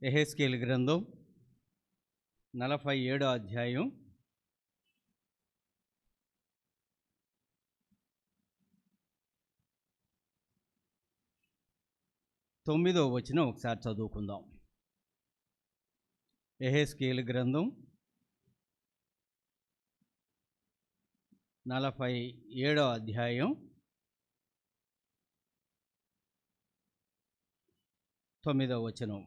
యెహెజ్కేలు గ్రంథం 47వ అధ్యాయం 9వ వచనం ఒకసారి చదువుకుందాం. యెహెజ్కేలు గ్రంథం 47వ అధ్యాయం 9వ వచనం.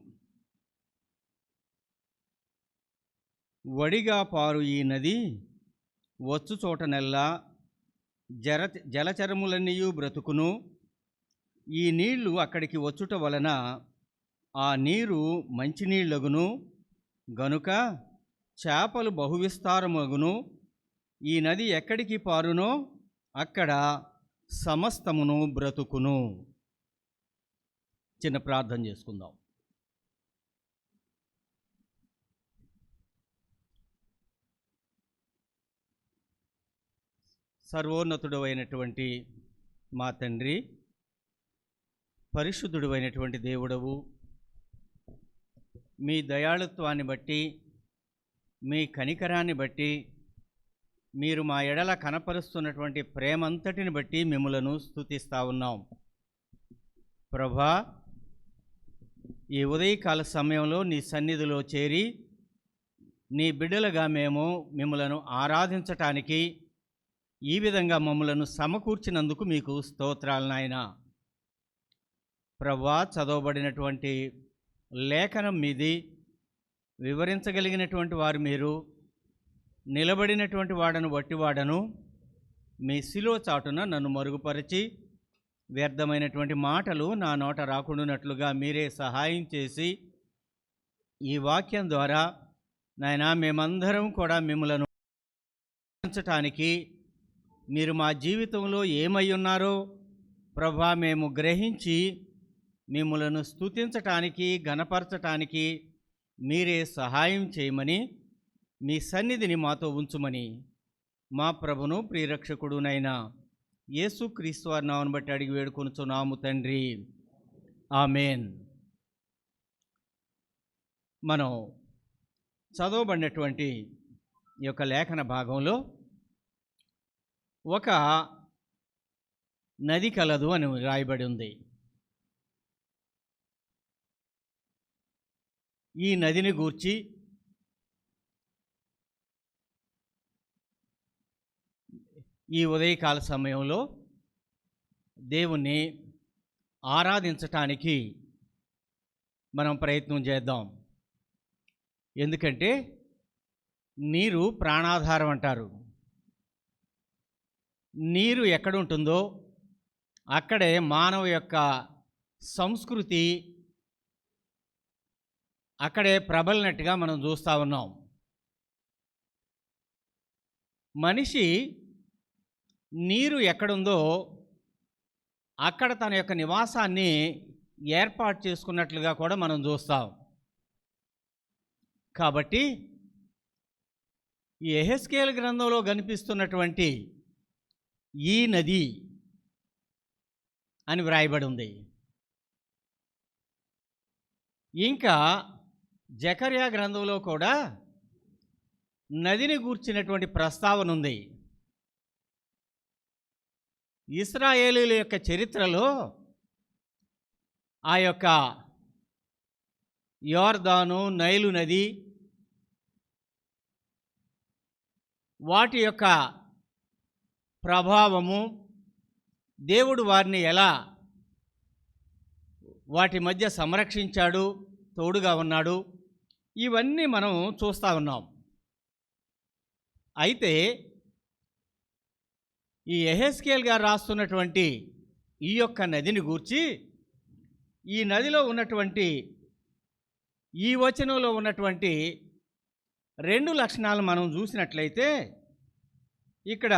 వడిగా పారు ఈ నది వచ్చు చోటనెల్లా జలచరములన్నీయు బ్రతుకును. ఈ నీళ్లు అక్కడికి వచ్చుట వలన ఆ నీరు మంచినీళ్ళగును గనుక చేపలు బహువిస్తారమగును. ఈ నది ఎక్కడికి పారునో అక్కడ సమస్తమును బ్రతుకును. చిన్న ప్రార్థన చేసుకుందాం. సర్వోన్నతుడు అయినటువంటి మా తండ్రి, పరిశుద్ధుడు అయినటువంటి దేవుడవు, మీ దయాళుత్వాన్ని బట్టి, మీ కనికరాన్ని బట్టి, మీరు మా ఎడల కనపరుస్తున్నటువంటి ప్రేమంతటిని బట్టి మిమ్ములను స్తుతిస్తా ఉన్నాం. ప్రభా, ఈ ఉదయకాల సమయంలో నీ సన్నిధిలో చేరి నీ బిడ్డలుగా మేము మిమ్ములను ఆరాధించటానికి ఈ విధంగా మమ్మలను సమకూర్చినందుకు మీకు స్తోత్రాలు నాయనా. ప్రభువా, చదవబడినటువంటి లేఖనం మీది, వివరించగలిగినటువంటి వారు మీరు, నిలబడినటువంటి వాడను వట్టివాడను, మీ శిలువ చాటున నన్ను మరుగుపరిచి వ్యర్థమైనటువంటి మాటలు నా నోట రాకుండానట్లుగా మీరే సహాయం చేసి ఈ వాక్యం ద్వారా నాయనా మేమందరం కూడా మిమ్మలను ఆరాధించటానికి మీరు మా జీవితంలో ఏమై ఉన్నారో ప్రభా మేము గ్రహించి మిమ్మలను స్తుతించటానికి, గణపరచటానికి మీరే సహాయం చేయమని, మీ సన్నిధిని మాతో ఉంచుమని మా ప్రభును ప్రియరక్షకుడునైన యేసుక్రీస్తు వారి నామమును బట్టి అడిగి వేడుకొనుచున్నాము తండ్రి, ఆమేన్. మనం చదవబడినటువంటి ఈ యొక్క లేఖన భాగంలో ఒక నది కలదు అని రాయబడి ఉంది. ఈ నదిని గూర్చి ఈ ఉదయకాల సమయంలో దేవుణ్ణి ఆరాధించటానికి మనం ప్రయత్నం చేద్దాం. ఎందుకంటే నీరు ప్రాణాధారం అంటారు. నీరు ఎక్కడుంటుందో అక్కడే మానవ యొక్క సంస్కృతి అక్కడే ప్రబలినట్టుగా మనం చూస్తూ ఉన్నాం. మనిషి నీరు ఎక్కడుందో అక్కడ తన యొక్క నివాసాన్ని ఏర్పాటు చేసుకున్నట్లుగా కూడా మనం చూస్తాం. కాబట్టి ఈ యెహెజ్కేలు గ్రంథంలో కనిపిస్తున్నటువంటి ఈ నది అని వ్రాయబడి ఉంది. ఇంకా జకర్యా గ్రంథంలో కూడా నదిని గూర్చినటువంటి ప్రస్తావన ఉంది. ఇశ్రాయేలీయుల యొక్క చరిత్రలో ఆ యొక్క యోర్దాను, నైలు నది వాటి యొక్క ప్రభావము, దేవుడు వారిని ఎలా వాటి మధ్య సంరక్షించాడు, తోడుగా ఉన్నాడు, ఇవన్నీ మనం చూస్తూ ఉన్నాం. అయితే ఈ యెహెజ్కేలు గారు రాస్తున్నటువంటి ఈ యొక్క నదిని గూర్చి, ఈ నదిలో ఉన్నటువంటి ఈ వచనంలో ఉన్నటువంటి రెండు లక్షణాలు మనం చూసినట్లయితే ఇక్కడ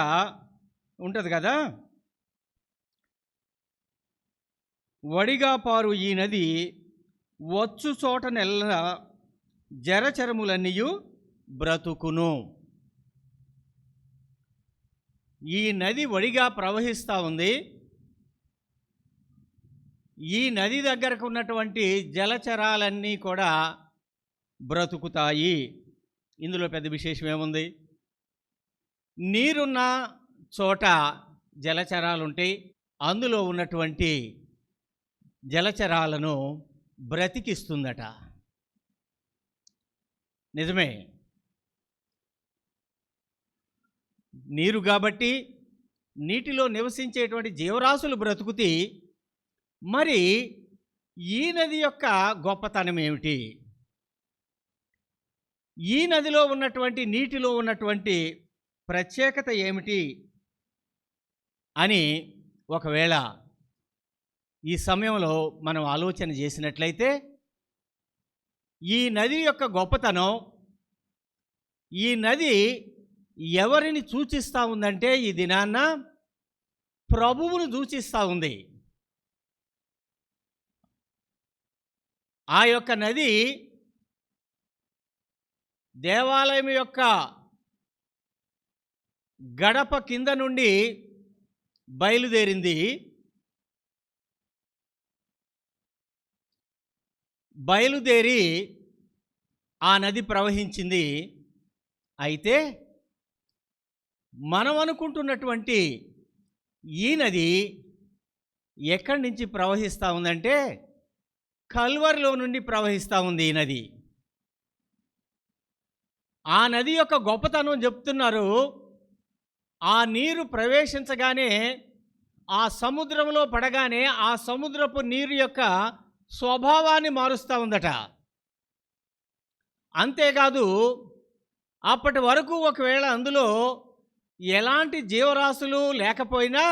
ఉంటుంది కదా, వడిగా పారు ఈ నది వచ్చు చోటనెల్లా జలచరములన్నీయు బ్రతుకును. ఈ నది వడిగా ప్రవహిస్తూ ఉంది. ఈ నది దగ్గరకు ఉన్నటువంటి జలచరాలన్నీ కూడా బ్రతుకుతాయి. ఇందులో పెద్ద విశేషం ఏముంది? నీరున్న చోట జలచరాలుంటాయి. అందులో ఉన్నటువంటి జలచరాలను బ్రతికిస్తుందట. నిజమే, నీరు కాబట్టి నీటిలో నివసించేటువంటి జీవరాశులు బ్రతుకుతి. మరి ఈ నది యొక్క గొప్పతనం ఏమిటి? ఈ నదిలో ఉన్నటువంటి నీటిలో ఉన్నటువంటి ప్రత్యేకత ఏమిటి అని ఒకవేళ ఈ సమయంలో మనం ఆలోచన చేసినట్లయితే, ఈ నది యొక్క గొప్పతనం, ఈ నది ఎవరిని సూచిస్తూ ఉందంటే ఈ దినాన్న ప్రభువును సూచిస్తూ ఉంది. ఆ యొక్క నది దేవాలయం యొక్క గడప కింద నుండి బయలుదేరింది. బయలుదేరి ఆ నది ప్రవహించింది. అయితే మనం అనుకుంటున్నటువంటి ఈ నది ఎక్కడి నుంచి ప్రవహిస్తూ ఉందంటే కల్వరిలో నుండి ప్రవహిస్తూ ఉంది ఈ నది. ఆ నది యొక్క గొప్పతనం చెప్తున్నారు. ఆ నీరు ప్రవేశించగానే, ఆ సముద్రంలో పడగానే ఆ సముద్రపు నీరు యొక్క స్వభావాన్ని మారుస్తూ ఉందట. అంతేకాదు, అప్పటి వరకు ఒకవేళ అందులో ఎలాంటి జీవరాశులు లేకపోయినా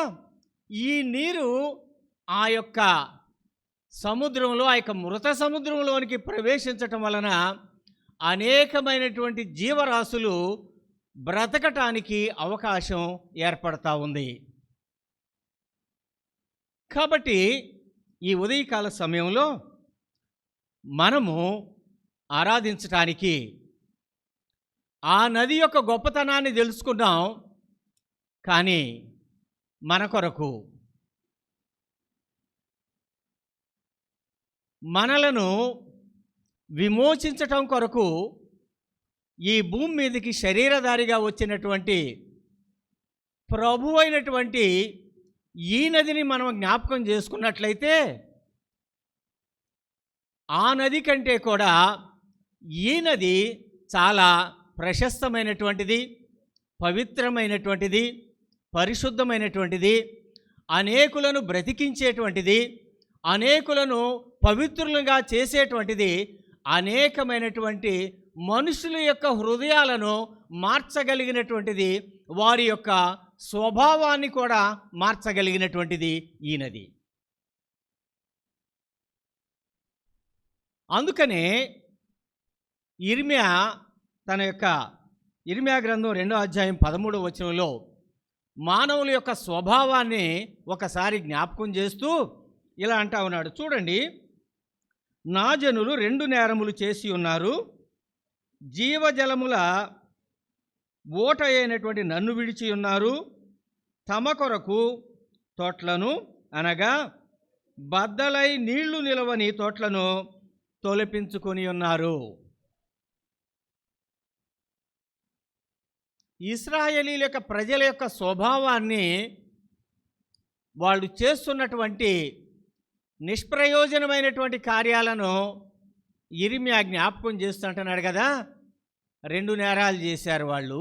ఈ నీరు ఆ యొక్క సముద్రంలో, ఆ యొక్క మృత సముద్రంలోనికి ప్రవేశించటం వలన అనేకమైనటువంటి జీవరాశులు బ్రతకటానికి అవకాశం ఏర్పడతా ఉంది. కాబట్టి ఈ ఉదయకాల సమయంలో మనము ఆరాధించటానికి ఆ నది యొక్క గొప్పతనాన్ని తెలుసుకున్నాం. కానీ మన కొరకు, మనలను విమోచించటం కొరకు ఈ భూమి మీదకి శరీరధారిగా వచ్చినటువంటి ప్రభు అయినటువంటి ఈ నదిని మనం జ్ఞాపకం చేసుకున్నట్లయితే, ఆ నది కంటే కూడా ఈ నది చాలా ప్రశస్తమైనటువంటిది, పవిత్రమైనటువంటిది, పరిశుద్ధమైనటువంటిది, అనేకులను బ్రతికించేటువంటిది, అనేకులను పవిత్రులుగా చేసేటువంటిది, అనేకమైనటువంటి మనుషుల యొక్క హృదయాలను మార్చగలిగినటువంటిది, వారి యొక్క స్వభావాన్ని కూడా మార్చగలిగినటువంటిది ఈ నది. అందుకనే ఇర్మియా తన యొక్క ఇర్మియా గ్రంథం 2వ అధ్యాయం 13వ వచనంలో మానవుల యొక్క స్వభావాన్ని ఒకసారి జ్ఞాపకం చేస్తూ ఇలా అంటా ఉన్నాడు. చూడండి, నా జనులు 2 నేరములు చేసి ఉన్నారు. జీవజలముల ఓట అయినటువంటి నన్ను విడిచి ఉన్నారు. తమ కొరకు తోట్లను, అనగా బద్దలై నీళ్లు నిలవని తోట్లను తొలపించుకొని ఉన్నారు. ఇశ్రాయేలీల యొక్క ప్రజల యొక్క స్వభావాన్ని, వాళ్ళు చేస్తున్నటువంటి నిష్ప్రయోజనమైనటువంటి కార్యాలను ఇర్మియా జ్ఞాపకం చేస్తుంటున్నాడు కదా. 2 నేరాలు చేశారు వాళ్ళు.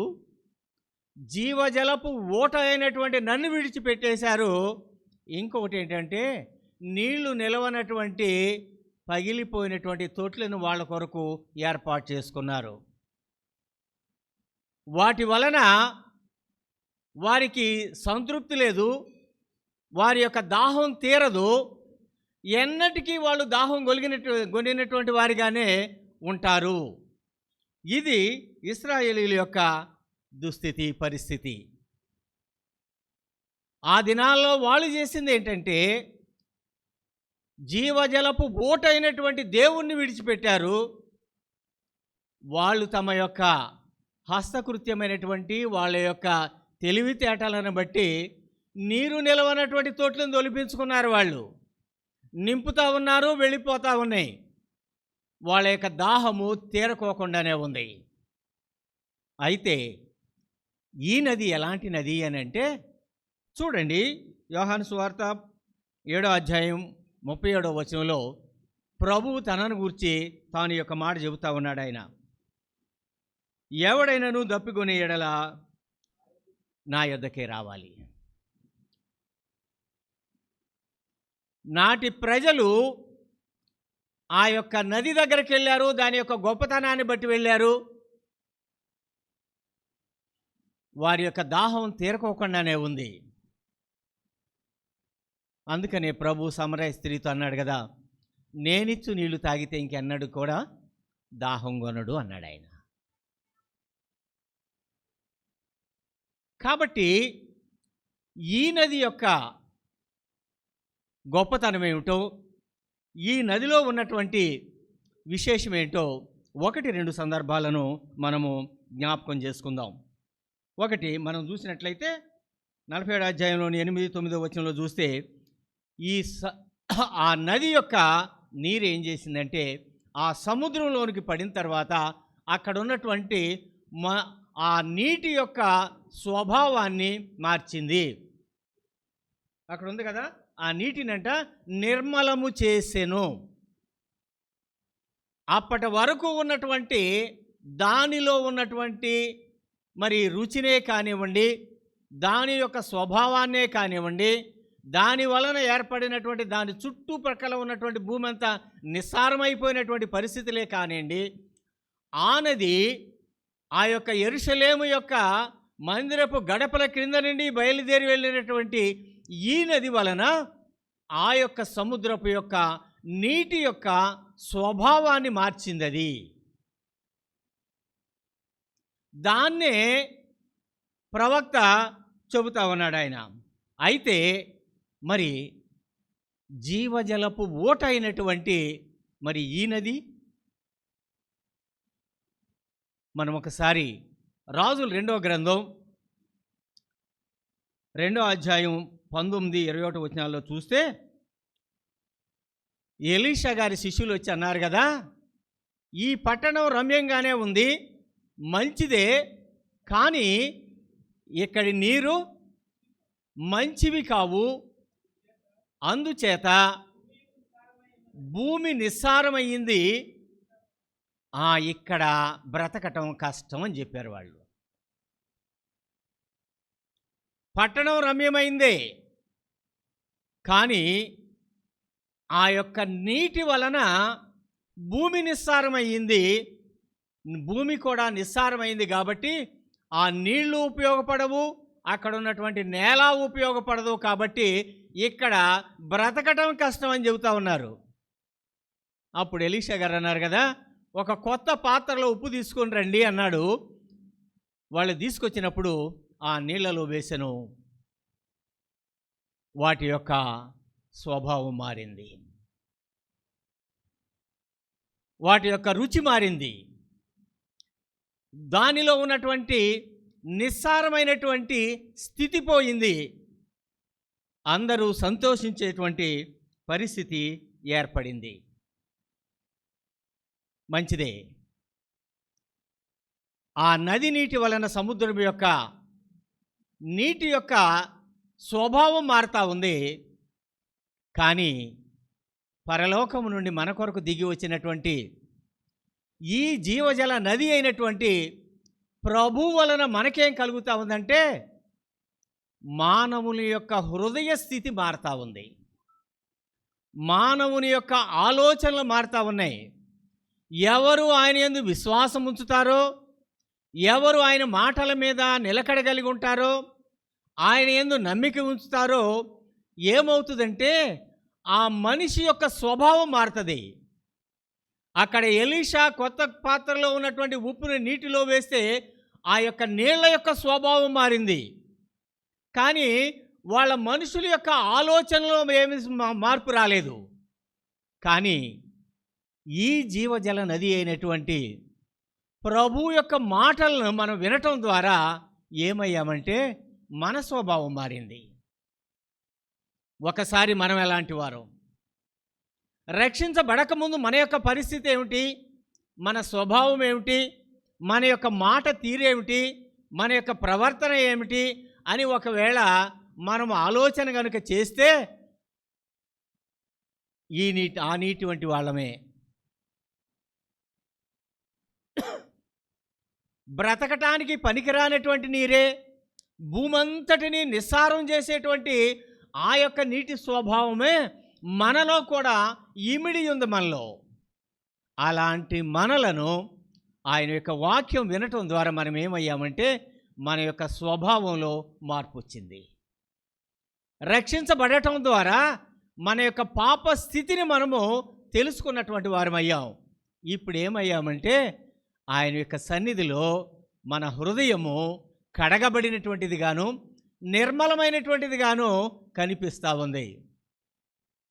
జీవజలపు ఓట అయినటువంటి నన్ను విడిచిపెట్టేశారు. ఇంకొకటి ఏంటంటే, నీళ్లు నిలవనటువంటి పగిలిపోయినటువంటి తొట్లను వాళ్ళ కొరకు ఏర్పాటు చేసుకున్నారు. వాటి వలన వారికి సంతృప్తి లేదు, వారి యొక్క దాహం తీరదు. ఎన్నటికీ వాళ్ళు దాహం గొనినటువంటి వారిగానే ఉంటారు. ఇది ఇశ్రాయేలీల యొక్క దుస్థితి, పరిస్థితి. ఆ దినాల్లో వాళ్ళు చేసింది ఏంటంటే, జీవజలపు బోటైనటువంటి దేవుణ్ణి విడిచిపెట్టారు. వాళ్ళు తమ యొక్క హస్తకృత్యమైనటువంటి వాళ్ళ యొక్క తెలివితేటలను బట్టి నీరు నిలవనటువంటి తోట్లను తొలిపించుకున్నారు. వాళ్ళు నింపుతూ ఉన్నారు, వెళ్ళిపోతూ ఉన్నాయి. వాళ్ళ యొక్క దాహము తీరకోకుండానే ఉంది. అయితే ఈ నది ఎలాంటి నది అని అంటే చూడండి, యోహాను సువార్త 7వ అధ్యాయం 37వ వచనంలో ప్రభువు తనను గూర్చి తాను యొక్క మాట చెబుతా ఉన్నాడు. ఆయన, ఎవడైనాను దప్పికొనే ఎడల నా యొద్దకే రావాలి. నాటి ప్రజలు ఆ యొక్క నది దగ్గరికి వెళ్ళారు, దాని యొక్క గొప్పతనాన్ని బట్టి వెళ్ళారు. వారి యొక్క దాహం తీరకోకుండానే ఉంది. అందుకనే ప్రభు సమరయ స్త్రీతో అన్నాడు కదా, నేనిచ్చు నీళ్లు తాగితే ఇంకెన్నడు కూడా దాహం కొనడు అన్నాడు ఆయన. కాబట్టి ఈ నది యొక్క గొప్పతనం ఏమిటో, ఈ నదిలో ఉన్నటువంటి విశేషం ఏంటో 1-2 సందర్భాలను మనము జ్ఞాపకం చేసుకుందాం. ఒకటి, మనం చూసినట్లయితే 47వ అధ్యాయంలోని 8-9 వచనంలో చూస్తే ఆ నది యొక్క నీరు ఏం చేసిందంటే ఆ సముద్రంలోనికి పడిన తర్వాత అక్కడ ఉన్నటువంటి ఆ నీటి యొక్క స్వభావాన్ని మార్చింది. అక్కడ ఉంది కదా, ఆ నీటినంట నిర్మలము చేసెను. అప్పటి వరకు ఉన్నటువంటి దానిలో ఉన్నటువంటి మరి రుచినే కానివ్వండి, దాని యొక్క స్వభావాన్నే కానివ్వండి, దాని వలన ఏర్పడినటువంటి దాని చుట్టుప్రక్కల ఉన్నటువంటి భూమి అంతా నిస్సారమైపోయినటువంటి పరిస్థితులే కానివ్వండి, ఆ నది ఆ యొక్క యెరూషలేము యొక్క మందిరపు గడపల క్రింద నుండి బయలుదేరి వెళ్ళినటువంటి ఈ నది వలన ఆ యొక్క సముద్రపు యొక్క నీటి యొక్క స్వభావాన్ని మార్చింది. అది దాన్నే ప్రవక్త చెబుతా ఉన్నాడు ఆయన. అయితే మరి జీవజలపు ఊట అయినటువంటి మరి ఈ నది, మనం ఒకసారి రాజుల 2వ గ్రంథం 2వ అధ్యాయం 19-21 వచనాల్లో చూస్తే ఎలీషా గారి శిష్యులు వచ్చి అన్నారు కదా, ఈ పట్టణం రమ్యంగానే ఉంది, మంచిదే, కానీ ఇక్కడి నీరు మంచివి కావు, అందుచేత భూమి నిస్సారమయ్యింది, ఇక్కడ బ్రతకటం కష్టం అని చెప్పారు వాళ్ళు. పట్టణం రమ్యమైందే, కానీ ఆ యొక్క నీటి వలన భూమి నిస్సారమయ్యింది. భూమి కూడా నిస్సారమైంది కాబట్టి ఆ నీళ్లు ఉపయోగపడవు, అక్కడ ఉన్నటువంటి నేల ఉపయోగపడదు, కాబట్టి ఇక్కడ బ్రతకటం కష్టం అని చెబుతా ఉన్నారు. అప్పుడు ఎలీషా గారు అన్నారు కదా, ఒక కొత్త పాత్రలో ఉప్పు తీసుకొని రండి అన్నాడు. వాళ్ళు తీసుకొచ్చినప్పుడు ఆ నీళ్లలో వేసెను, వాటి యొక్క స్వభావం మారింది, వాటి యొక్క రుచి మారింది, దానిలో ఉన్నటువంటి నిస్సారమైనటువంటి స్థితి పోయింది, అందరూ సంతోషించేటువంటి పరిస్థితి ఏర్పడింది. మంచిదే, ఆ నది నీటి వలన సముద్రం యొక్క నీటి యొక్క స్వభావం మారుతూ ఉంది. కానీ పరలోకము నుండి మన కొరకు దిగి వచ్చినటువంటి ఈ జీవజల నది అయినటువంటి ప్రభు వలన మనకేం కలుగుతూ ఉందంటే మానవుని యొక్క హృదయ స్థితి మారుతూ ఉంది, మానవుని యొక్క ఆలోచనలు మారుతూ ఉన్నాయి. ఎవరు ఆయన యందు విశ్వాసం ఉంచుతారో, ఎవరు ఆయన మాటల మీద నిలకడగలిగి ఉంటారో, ఆయన యందు నమ్మిక ఉంచుతారో, ఏమవుతుందంటే ఆ మనిషి యొక్క స్వభావం మారుతుంది. అక్కడ ఎలీషా కొత్త పాత్రలో ఉన్నటువంటి ఉప్పుని నీటిలో వేస్తే ఆ యొక్క నీళ్ల యొక్క స్వభావం మారింది, కానీ వాళ్ళ మనుషుల యొక్క ఆలోచనలో ఏమి మార్పు రాలేదు. కానీ ఈ జీవజల నది అయినటువంటి ప్రభు యొక్క మాటలను మనం వినటం ద్వారా ఏమయ్యామంటే మన స్వభావం మారింది. ఒకసారి మనం ఎలాంటి వారు, రక్షించబడకముందు మన యొక్క పరిస్థితి ఏమిటి, మన స్వభావం ఏమిటి, మన యొక్క మాట తీరేమిటి, మన యొక్క ప్రవర్తన ఏమిటి అని ఒకవేళ మనం ఆలోచన కనుక చేస్తే ఆ నీటి వంటి వాళ్ళమే. బ్రతకటానికి పనికిరానటువంటి నీరే, భూమంతటిని నిస్సారం చేసేటువంటి ఆ యొక్క నీటి స్వభావమే మనలో కూడా ఇమిడి ఉంది. మనలో అలాంటి మనలను ఆయన యొక్క వాక్యం వినటం ద్వారా మనం ఏమయ్యామంటే మన యొక్క స్వభావంలో మార్పు వచ్చింది. రక్షించబడటం ద్వారా మన యొక్క పాప స్థితిని మనము తెలుసుకున్నటువంటి వారమయ్యాం. ఇప్పుడు ఏమయ్యామంటే ఆయన యొక్క సన్నిధిలో మన హృదయము కడగబడినటువంటిది గాను నిర్మలమైనటువంటిది గాను కనిపిస్తూ ఉంది.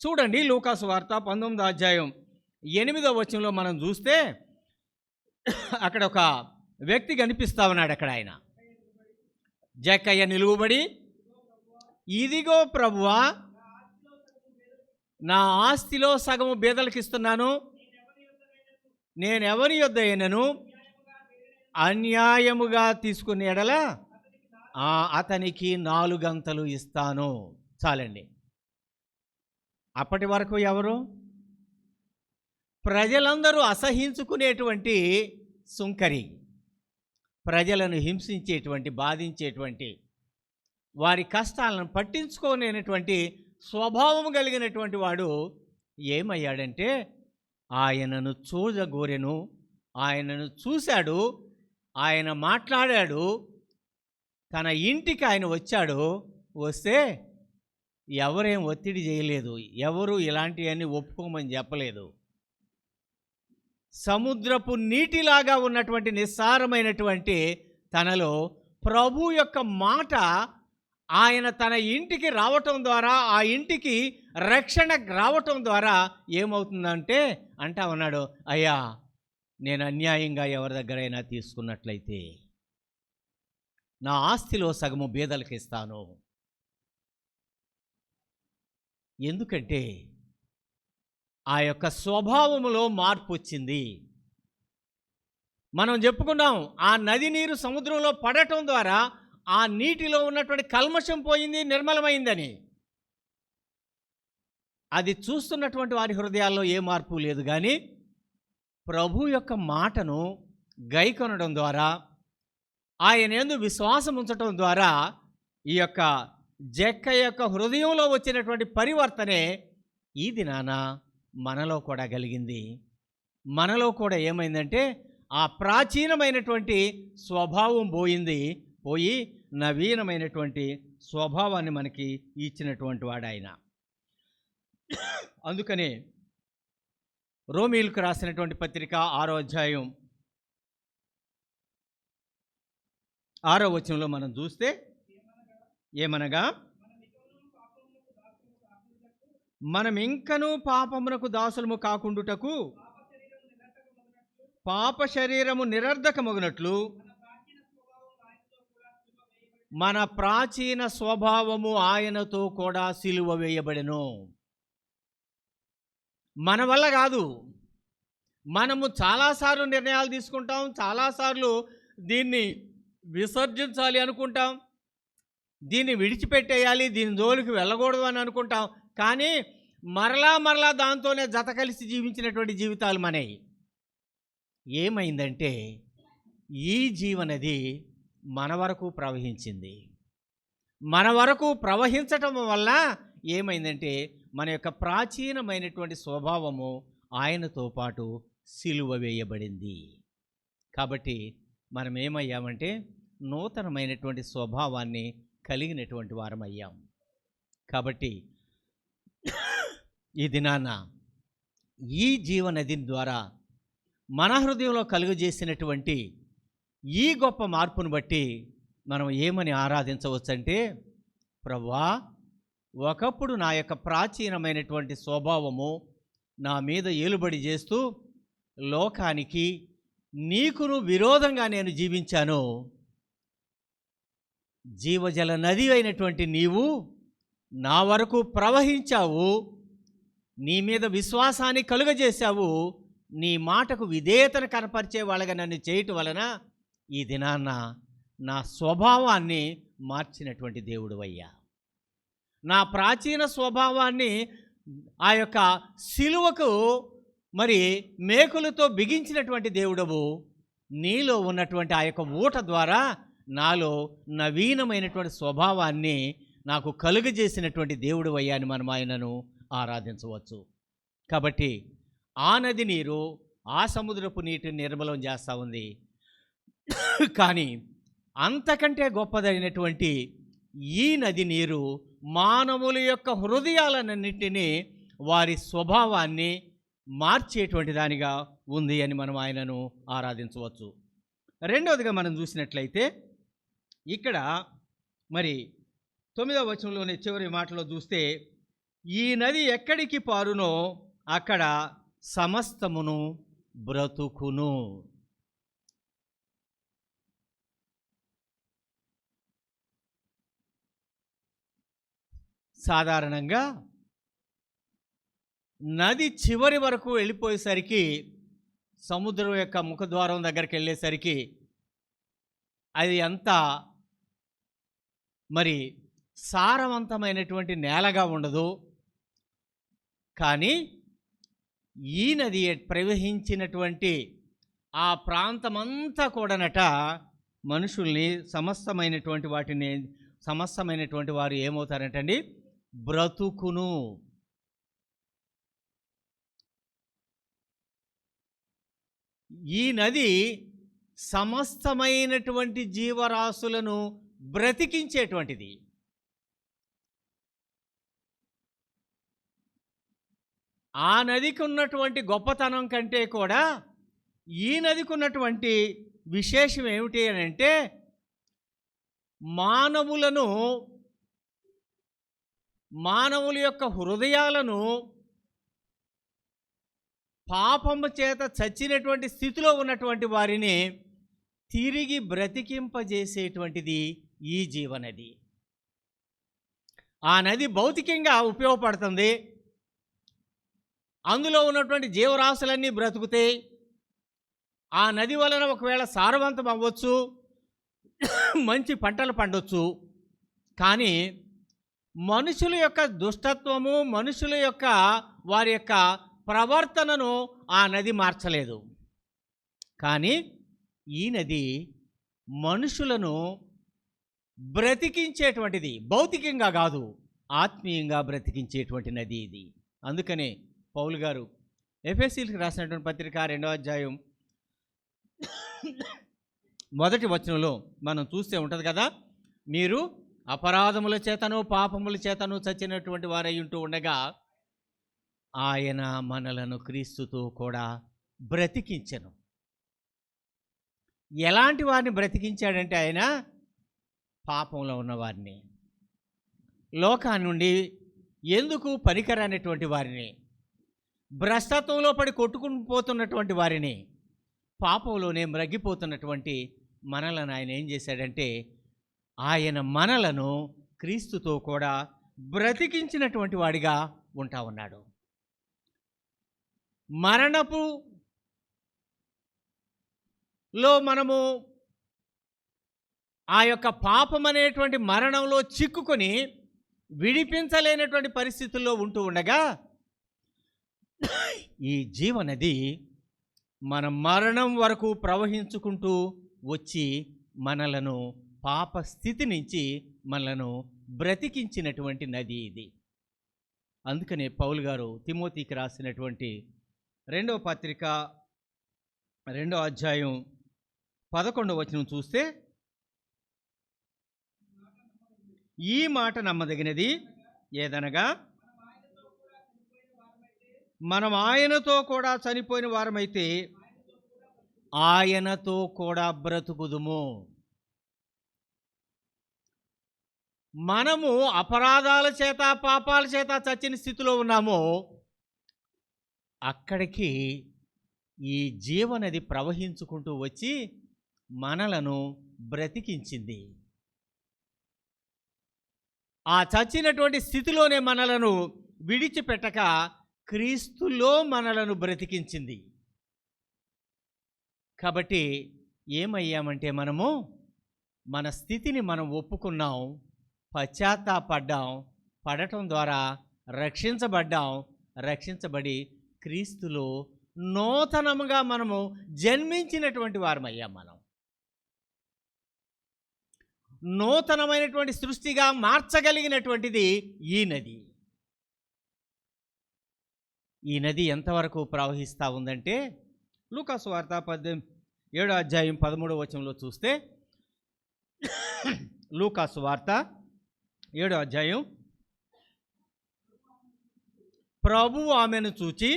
చూడండి, లూకాసు వార్త 19వ అధ్యాయం 8వ వచనంలో మనం చూస్తే అక్కడ ఒక వ్యక్తి కనిపిస్తూ ఉన్నాడు. అక్కడ ఆయన జక్కయ్య నిలువబడి, ఇదిగో ప్రభువా, నా ఆస్తిలో సగము బీదలకు ఇస్తున్నాను, నేనెవరి యొద్ద అయినను అన్యాయముగా తీసుకునే ఎడల అతనికి 4 అంతలు ఇస్తాను. చాలండి. అప్పటి వరకు ఎవరు? ప్రజలందరూ అసహించుకునేటువంటి సుంకరి, ప్రజలను హింసించేటువంటి, బాధించేటువంటి, వారి కష్టాలను పట్టించుకోలేనటువంటి స్వభావం కలిగినటువంటి వాడు ఏమయ్యాడంటే ఆయనను చూడగోరెను, ఆయనను చూశాడు, ఆయన మాట్లాడాడు, తన ఇంటికి ఆయన వచ్చాడు. వస్తే ఎవరేం ఒత్తిడి చేయలేదు, ఎవరు ఇలాంటివన్నీ ఒప్పుకోమని చెప్పలేదు. సముద్రపు నీటిలాగా ఉన్నటువంటి నిస్సారమైనటువంటి తనలో ప్రభు యొక్క మాట ఆయన తన ఇంటికి రావటం ద్వారా, ఆ ఇంటికి రక్షణ రావటం ద్వారా ఏమవుతుందంటే అంటా ఉన్నాడు, అయ్యా, నేను అన్యాయంగా ఎవరి దగ్గరైనా తీసుకున్నట్లయితే నా ఆస్తిలో సగము బీదలకు ఇస్తాను. ఎందుకంటే ఆ యొక్క స్వభావములో మార్పు వచ్చింది. మనం చెప్పుకున్నాం, ఆ నది నీరు సముద్రంలో పడటం ద్వారా ఆ నీటిలో ఉన్నటువంటి కల్మషం పోయింది, నిర్మలమైందని. అది చూస్తున్నటువంటి వారి హృదయాల్లో ఏ మార్పు లేదు. కానీ ప్రభు యొక్క మాటను గైకొనడం ద్వారా, ఆయన యందు విశ్వాసం ఉంచటం ద్వారా ఈ యొక్క జక్క యొక్క హృదయంలో వచ్చినటువంటి పరివర్తనే ఈ దినాన మనలో కూడా కలిగింది. మనలో కూడా ఏమైందంటే ఆ ప్రాచీనమైనటువంటి స్వభావం పోయి నవీనమైనటువంటి స్వభావాన్ని మనకి ఇచ్చినటువంటి వాడు ఆయన. అందుకనే రోమీయులకు రాసినటువంటి పత్రిక 6వ అధ్యాయం 6వ వచనంలో మనం చూస్తే ఏమనగా, మనం ఇంకనూ పాపమునకు దాసులము కాకుండుటకు పాప శరీరము నిరర్ధకమగునట్లు మన ప్రాచీన స్వభావము ఆయనతో కూడా సిలువ వేయబడెను. మన వల్ల కాదు. మనము చాలాసార్లు నిర్ణయాలు తీసుకుంటాం, చాలాసార్లు దీన్ని విసర్జించాలి అనుకుంటాం, దీన్ని విడిచిపెట్టేయాలి, దీని జోలికి వెళ్ళకూడదు అని అనుకుంటాం. కానీ మరలా దాంతోనే జత కలిసి జీవించినటువంటి జీవితాలు మనవి. ఏమైందంటే ఈ జీవనది మన వరకు ప్రవహించింది. మన వరకు ప్రవహించటం వల్ల ఏమైందంటే మన యొక్క ప్రాచీనమైనటువంటి స్వభావము ఆయనతో పాటు సిలువ వేయబడింది. కాబట్టి మనం ఏమయ్యామంటే నూతనమైనటువంటి స్వభావాన్ని కలిగినటువంటి వారమయ్యాం. కాబట్టి ఈ దినాన ఈ జీవనది ద్వారా మన హృదయంలో కలుగజేసినటువంటి ఈ గొప్ప మార్పును బట్టి మనం ఏమని ఆరాధించవచ్చంటే, ప్రభువా, ఒకప్పుడు నా యొక్క ప్రాచీనమైనటువంటి స్వభావము నా మీద ఏలుబడి చేస్తూ లోకానికి నీకును విరోధంగా నేను జీవించాను. జీవజల నది అయినటువంటి నీవు నా వరకు ప్రవహించావు. నీ మీద విశ్వాసాన్ని కలుగజేశావు. నీ మాటకు విధేయతను కనపరిచే వాళ్ళగా నన్ను చేయటం వలన ఈ దినాన్న నా స్వభావాన్ని మార్చినటువంటి దేవుడివయ్యా. నా ప్రాచీన స్వభావాన్ని ఆ యొక్క సిలువకు మరి మేకులతో బిగించినటువంటి దేవుడవు. నీలో ఉన్నటువంటి ఆ యొక్క ఊట ద్వారా నాలో నవీనమైనటువంటి స్వభావాన్ని నాకు కలుగజేసినటువంటి దేవుడు అయ్యా అని మనం ఆయనను ఆరాధించవచ్చు. కాబట్టి ఆ నది నీరు ఆ సముద్రపు నీటిని నిర్మలం చేస్తూ ఉంది. కానీ అంతకంటే గొప్పదైనటువంటి ఈ నది నీరు మానవుల యొక్క హృదయాలన్నింటినీ వారి స్వభావాన్ని మార్చేటువంటి దానిగా ఉంది అని మనం ఆయనను ఆరాధించవచ్చు. రెండవదిగా మనం చూసినట్లయితే ఇక్కడ మరి 9వ వచనంలోని చివరి మాటలో చూస్తే, ఈ నది ఎక్కడికి పారునో అక్కడ సమస్తమును బ్రతుకును. సాధారణంగా నది చివరి వరకు వెళ్ళిపోయేసరికి, సముద్రం యొక్క ముఖద్వారం దగ్గరికి వెళ్ళేసరికి అది అంతా మరి సారవంతమైనటువంటి నేలగా ఉండదు. కానీ ఈ నది ప్రవహించినటువంటి ఆ ప్రాంతమంతా కూడానట మనుషుల్ని సమస్తమైనటువంటి వారు ఏమవుతారంటండి? బ్రతుకును. ఈ నది సమస్తమైనటువంటి జీవరాశులను బ్రతికించేటువంటిది. ఆ నదికి ఉన్నటువంటి గొప్పతనం కంటే కూడా ఈ నదికి ఉన్నటువంటి విశేషం ఏమిటి అని అంటే, మానవుల యొక్క హృదయాలను పాపము చేత చచ్చినటువంటి స్థితిలో ఉన్నటువంటి వారిని తిరిగి బ్రతికింపజేసేటువంటిది ఈ జీవనది. ఆ నది భౌతికంగా ఉపయోగపడుతుంది. అందులో ఉన్నటువంటి జీవరాశులన్నీ బ్రతుకుతాయి. ఆ నది వలన ఒకవేళ సారవంతం అవ్వచ్చు, మంచి పంటలు పండొచ్చు. కానీ మనుషుల యొక్క దుష్టత్వము, మనుషుల యొక్క వారి యొక్క ప్రవర్తనను ఆ నది మార్చలేదు. కానీ ఈ నది మనుషులను బ్రతికించేటువంటిది, భౌతికంగా కాదు, ఆత్మీయంగా బ్రతికించేటువంటి నది ఇది. అందుకనే పౌలు గారు ఎఫెసీయులకు రాసినటువంటి పత్రిక 2వ అధ్యాయం 1వ వచనంలో మనం చూస్తే ఉంటుంది కదా, మీరు అపరాధముల చేతను పాపముల చేతను చచ్చినటువంటి వారై ఉంటూ ఉండగా ఆయన మనలను క్రీస్తుతో కూడా బ్రతికించెను. ఎలాంటి వారిని బ్రతికించాడంటే, ఆయన పాపంలో ఉన్నవారిని, లోకాన్ని నుండి ఎందుకు పనికిరానటువంటి వారిని, భ్రష్టత్వంలో పడి కొట్టుకుని పోతున్నటువంటి వారిని, పాపంలోనే మ్రగ్గిపోతున్నటువంటి మనలను ఆయన ఏం చేశాడంటే, ఆయన మనలను క్రీస్తుతో కూడా బ్రతికించినటువంటి వాడిగా ఉంటా ఉన్నాడు. మరణపులో మనము ఆ యొక్క పాపం అనేటువంటి మరణంలో చిక్కుకొని విడిపించలేనటువంటి పరిస్థితుల్లో ఉంటూ ఉండగా, ఈ జీవనది మన మరణం వరకు ప్రవహించుకుంటూ వచ్చి మనలను పాప స్థితి నుంచి మనలను బ్రతికించినటువంటి నది ఇది. అందుకనే పౌలు గారు తిమోతికి రాసినటువంటి 2వ పత్రిక 2వ అధ్యాయం 11వ వచనం చూస్తే, ఈ మాట నమ్మదగినది ఏదనగా, మనం ఆయనతో కూడా చనిపోయిన వారమైతే ఆయనతో కూడా బ్రతుకుదుము. మనము అపరాధాల చేత పాపాల చేత చచ్చిన స్థితిలో ఉన్నాము. అక్కడికి ఈ జీవనది ప్రవహించుకుంటూ వచ్చి మనలను బ్రతికించింది. ఆ చచ్చినటువంటి స్థితిలోనే మనలను విడిచిపెట్టక క్రీస్తులో మనలను బ్రతికించింది. కాబట్టి ఏమయ్యామంటే మనము మన స్థితిని మనం ఒప్పుకున్నాం, పశ్చాత్తాపడ్డాం, పడటం ద్వారా రక్షించబడి క్రీస్తులో నూతనముగా మనము జన్మించినటువంటి వారమయ్యాం. మనం నూతనమైనటువంటి సృష్టిగా మార్చగలిగినటువంటిది ఈ నది. ఈ నది ఎంతవరకు ప్రవహిస్తూ ఉందంటే లూకా సువార్త 7వ అధ్యాయం 13వ వచనంలో చూస్తే, లూకా సువార్త 7వ అధ్యాయం, ప్రభువు ఆమెను చూచి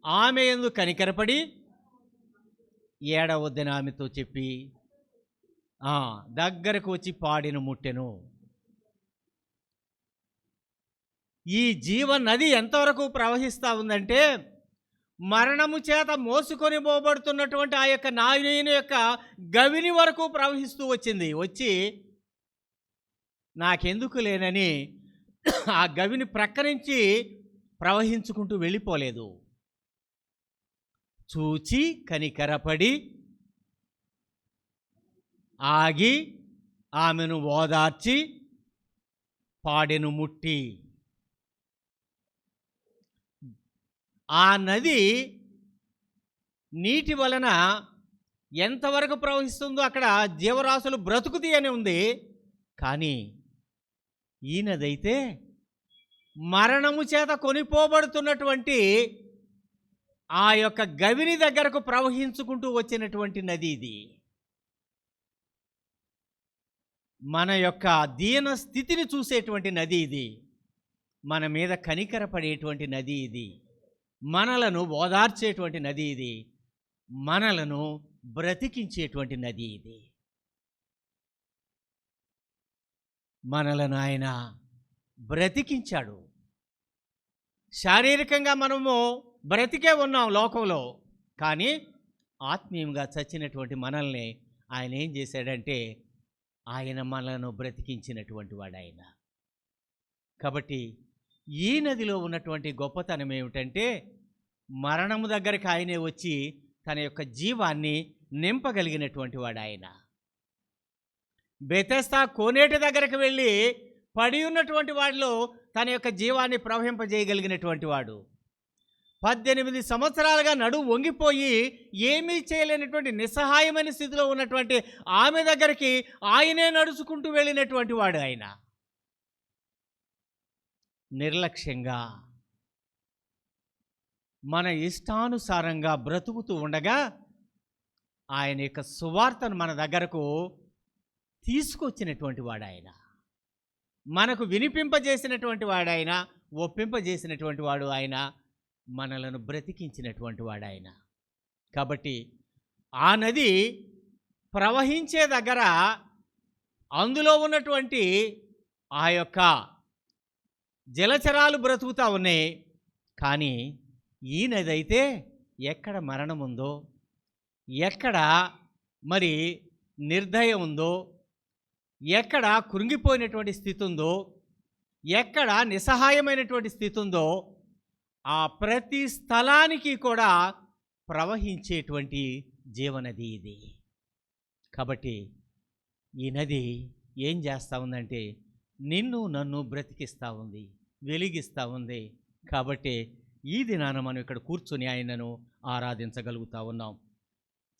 ఆమె యందు కనికరపడి ఏడవద్దని ఆమెతో చెప్పి దగ్గరకు వచ్చి పాడిన ముట్టెను. ఈ జీవ నది ఎంతవరకు ప్రవహిస్తూ ఉందంటే మరణము చేత మోసుకొని పోబడుతున్నటువంటి ఆ యొక్క నాయన యొక్క గవిని వరకు ప్రవహిస్తూ వచ్చింది. వచ్చి నాకెందుకు లేనని ఆ గవిని ప్రక్క నుంచి ప్రవహించుకుంటూ వెళ్ళిపోలేదు. చూచి కనికరపడి ఆగి ఆమెను ఓదార్చి పాడెను ముట్టి. ఆ నది నీటి వలన ఎంతవరకు ప్రవహిస్తుందో అక్కడ జీవరాశులు బ్రతుకుతీ అని ఉంది. కానీ ఈ నది అయితే మరణము చేత కొనిపోబడుతున్నటువంటి ఆ యొక్క గవిని దగ్గరకు ప్రవహించుకుంటూ వచ్చినటువంటి నది ఇది. మన యొక్క దీన స్థితిని చూసేటువంటి నది ఇది. మన మీద కనికరపడేటువంటి నది ఇది. మనలను ఓదార్చేటువంటి నది ఇది. మనలను బ్రతికించేటువంటి నది ఇది. మనలను ఆయన బ్రతికించాడు. శారీరకంగా మనము బ్రతికే ఉన్నాం లోకంలో, కానీ ఆత్మీయంగా చచ్చినటువంటి మనల్ని ఆయన ఏం చేశాడంటే ఆయన మనలను బ్రతికించినటువంటి వాడు ఆయన. కాబట్టి ఈ నదిలో ఉన్నటువంటి గొప్పతనం ఏమిటంటే మరణము దగ్గరికి ఆయనే వచ్చి తన యొక్క జీవాన్ని నింపగలిగినటువంటి వాడు ఆయన. బెతెస్దా కోనేటి దగ్గరికి వెళ్ళి పడి ఉన్నటువంటి వాడిలో తన యొక్క జీవాన్ని ప్రవహింపజేయగలిగినటువంటి వాడు. 18 సంవత్సరాలుగా నడుము వంగిపోయి ఏమీ చేయలేనటువంటి నిస్సహాయమైన స్థితిలో ఉన్నటువంటి ఆమె దగ్గరికి ఆయనే నడుచుకుంటూ వెళ్ళినటువంటి వాడు ఆయన. నిర్లక్ష్యంగా మన ఇష్టానుసారంగా బ్రతుకుతూ ఉండగా ఆయన యొక్క సువార్తను మన దగ్గరకు తీసుకొచ్చినటువంటి వాడు ఆయన. మనకు వినిపింపజేసినటువంటి వాడు ఆయన, ఒప్పింపజేసినటువంటి వాడు ఆయన, మనలను బ్రతికించినటువంటి వాడు ఆయన. కాబట్టి ఆ నది ప్రవహించే దగ్గర అందులో ఉన్నటువంటి ఆ యొక్క జలచరాలు బ్రతుకుతూ ఉన్నాయి. కానీ ఈ నది అయితే ఎక్కడ మరణం ఉందో, ఎక్కడ మరి నిర్దయ ఉందో, ఎక్కడ కృంగిపోయినటువంటి స్థితి ఉందో, ఎక్కడ నిస్సహాయమైనటువంటి స్థితి ఉందో ఆ ప్రతి స్థలానికి కూడా ప్రవహించేటువంటి జీవనది ఇది. కాబట్టి ఈ నది ఏం చేస్తూ ఉందంటే నిన్ను నన్ను బ్రతికిస్తూ ఉంది, వెలిగిస్తూ ఉంది. కాబట్టి ఈ దినాన మనం ఇక్కడ కూర్చొని ఆయనను ఆరాధించగలుగుతూ ఉన్నాం.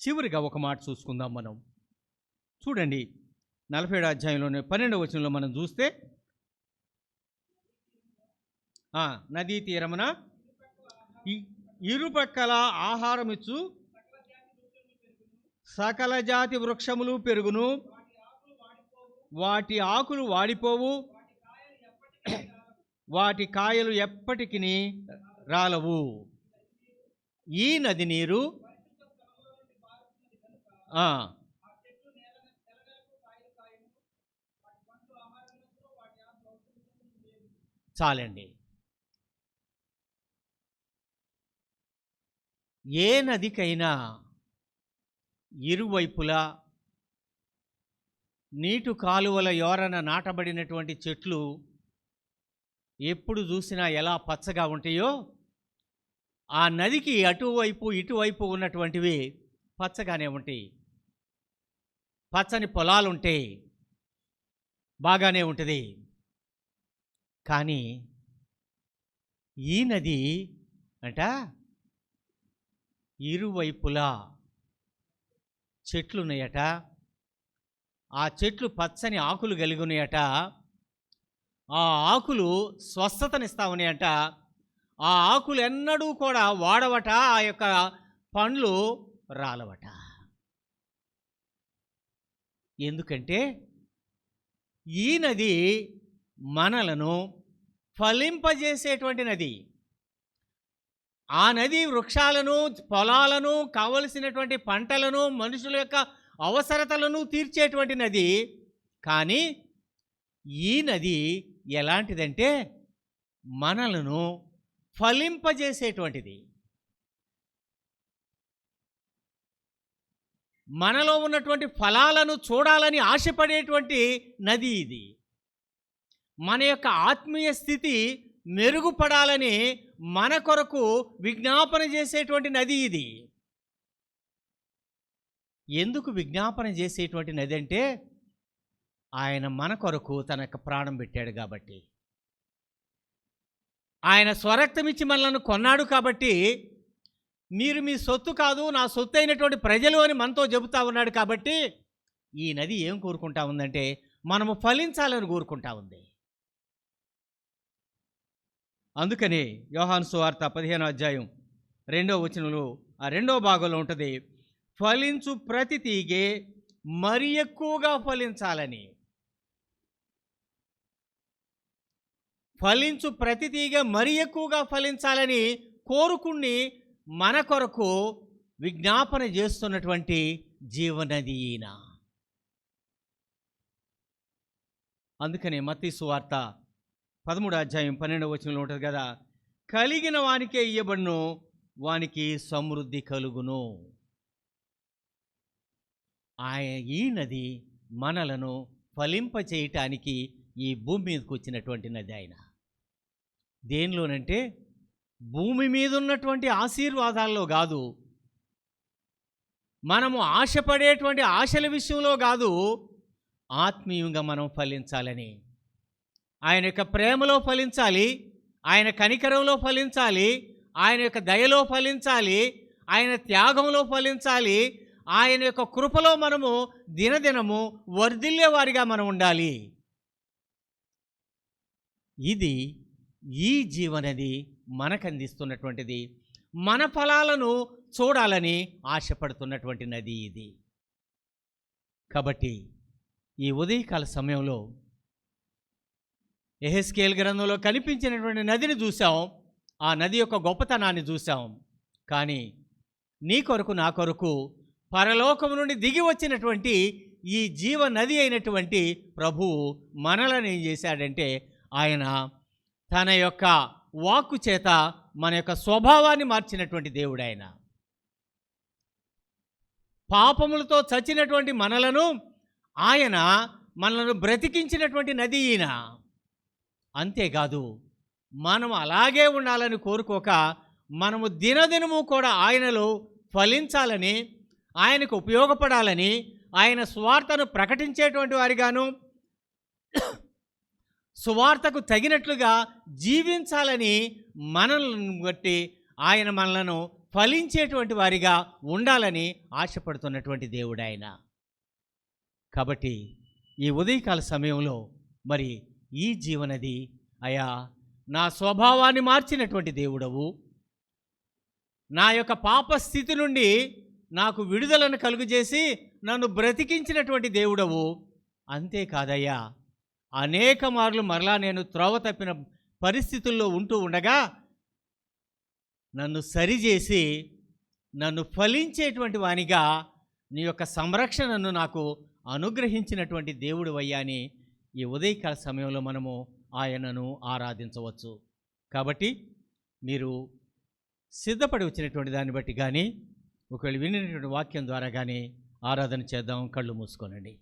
చివరిగా ఒక మాట చూసుకుందాం మనం. చూడండి 47వ అధ్యాయంలోనే 12వ వచనంలో మనం చూస్తే, నదీ తీరమున ఇరుపక్కల ఆహారమిచ్చు సకల జాతి వృక్షములు పెరుగును, వాటి ఆకులు వాడిపోవు, వాటి కాయలు ఎప్పటికీ రాలవు. ఈ నది నీరు చాలండి. ఏ నదికైనా ఇరువైపులా నీటి కాలువల యోరన నాటబడినటువంటి చెట్లు ఎప్పుడు చూసినా ఎలా పచ్చగా ఉంటాయో, ఆ నదికి అటువైపు ఇటువైపు ఉన్నటువంటివి పచ్చగానే ఉంటాయి. పచ్చని పొలాలుంటాయి, బాగానే ఉంటుంది. కానీ ఈ నది అంట ఇరువైపులా చెట్లున్నాయట. ఆ చెట్లు పచ్చని ఆకులు కలిగి ఉన్నాయట. ఆ ఆకులు స్వస్థతనిస్తా ఉన్నాయట. ఆ ఆకులు ఎన్నడూ కూడా వాడవట, ఆ యొక్క పండ్లు రాలవట. ఎందుకంటే ఈ నది మనలను ఫలింపజేసేటువంటి నది. ఆ నది వృక్షాలను, పొలాలను, కావలసినటువంటి పంటలను, మనుషుల యొక్క అవసరతలను తీర్చేటువంటి నది. కానీ ఈ నది ఎలాంటిదంటే మనలను ఫలింపజేసేటువంటిది. మనలో ఉన్నటువంటి ఫలాలను చూడాలని ఆశపడేటువంటి నది ఇది. మన యొక్క ఆత్మీయ స్థితి మెరుగుపడాలని మన కొరకు విజ్ఞాపన చేసేటువంటి నది ఇది. ఎందుకు విజ్ఞాపన చేసేటువంటి నది అంటే, ఆయన మన కొరకు తన యొక్క ప్రాణం పెట్టాడు కాబట్టి, ఆయన స్వరక్తమిచ్చి మనలను కొన్నాడు కాబట్టి, మీరు మీ సొత్తు కాదు, నా సొత్తు అయినటువంటి ప్రజలు అని మనతో చెబుతా ఉన్నాడు కాబట్టి, ఈ నది ఏం కోరుకుంటా ఉందంటే మనము ఫలించాలని కోరుకుంటా ఉంది. అందుకని యోహాను సువార్త 15వ అధ్యాయం 2వ వచనంలో ఆ 2వ భాగంలో ఉంటుంది, ఫలించు ప్రతి తీగె మరి ఎక్కువగా ఫలించాలని. ఫలించు ప్రతి తీగ మరి ఎక్కువగా ఫలించాలని కోరుకుని మన కొరకు విజ్ఞాపన చేస్తున్నటువంటి జీవనది ఈయన. అందుకనే మత్తయి సువార్త 13వ అధ్యాయం 12వ వచనంలో ఉంటుంది కదా, కలిగిన వానికే ఇయ్యబడును, వానికి సమృద్ధి కలుగును. ఈ నది మనలను ఫలింపచేయటానికి ఈ భూమి మీదకి వచ్చినటువంటి నది. ఆయన దేనిలోనంటే భూమి మీద ఉన్నటువంటి ఆశీర్వాదాల్లో కాదు, మనము ఆశపడేటువంటి ఆశల విషయంలో కాదు, ఆత్మీయంగా మనం ఫలించాలని, ఆయన యొక్క ప్రేమలో ఫలించాలి, ఆయన కనికరంలో ఫలించాలి, ఆయన యొక్క దయలో ఫలించాలి, ఆయన త్యాగంలో ఫలించాలి, ఆయన యొక్క కృపలో మనము దినదినము వర్ధిల్లే వారిగా మనం ఉండాలి. ఇది ఈ జీవనది మనకు అందిస్తున్నటువంటిది. మన ఫలాలను చూడాలని ఆశపడుతున్నటువంటి నది ఇది. కాబట్టి ఈ ఉదయకాల సమయంలో యెహెజ్కేలు గ్రంథంలో కనిపించినటువంటి నదిని చూసాం, ఆ నది యొక్క గొప్పతనాన్ని చూసాం. కానీ నీ కొరకు నా కొరకు పరలోకం నుండి దిగి వచ్చినటువంటి ఈ జీవ నది అయినటువంటి ప్రభువు మనలను ఏం చేశాడంటే, ఆయన తన యొక్క వాక్కు చేత మన యొక్క స్వభావాన్ని మార్చినటువంటి దేవుడు. ఆయన పాపములతో చచ్చినటువంటి మనలను బ్రతికించినటువంటి నది ఈయన. అంతేకాదు, మనం అలాగే ఉండాలని కోరుకోక, మనము దినదినము కూడా ఆయనలో ఫలించాలని, ఆయనకు ఉపయోగపడాలని, ఆయన సువార్తను ప్రకటించేటువంటి వారిగాను, సువార్తకు తగినట్లుగా జీవించాలని మనల్ని బట్టి ఆయన మనలను ఫలించేటువంటి వారిగా ఉండాలని ఆశపడుతున్నటువంటి దేవుడు ఆయన. కాబట్టి ఈ ఉదయకాల సమయంలో మరి ఈ జీవనది, అయా నా స్వభావాన్ని మార్చినటువంటి దేవుడవు, నా యొక్క పాప స్థితి నుండి నాకు విడుదలను కలుగజేసి నన్ను బ్రతికించినటువంటి దేవుడవు. అంతేకాదయ్యా, అనేక మార్లు మరలా నేను త్రోవ తప్పిన పరిస్థితుల్లో ఉంటూ ఉండగా నన్ను సరిచేసి నన్ను ఫలించేటువంటి వానిగా నీ యొక్క సంరక్షణను నాకు అనుగ్రహించినటువంటి దేవుడు అయ్యా అని ఈ ఉదయకాల సమయంలో మనము ఆయనను ఆరాధించవచ్చు. కాబట్టి మీరు సిద్ధపడి వచ్చినటువంటి దాన్ని బట్టి కానీ, ఒకవేళ వినినటువంటి వాక్యం ద్వారా కానీ ఆరాధన చేద్దాం. కళ్ళు మూసుకోనండి.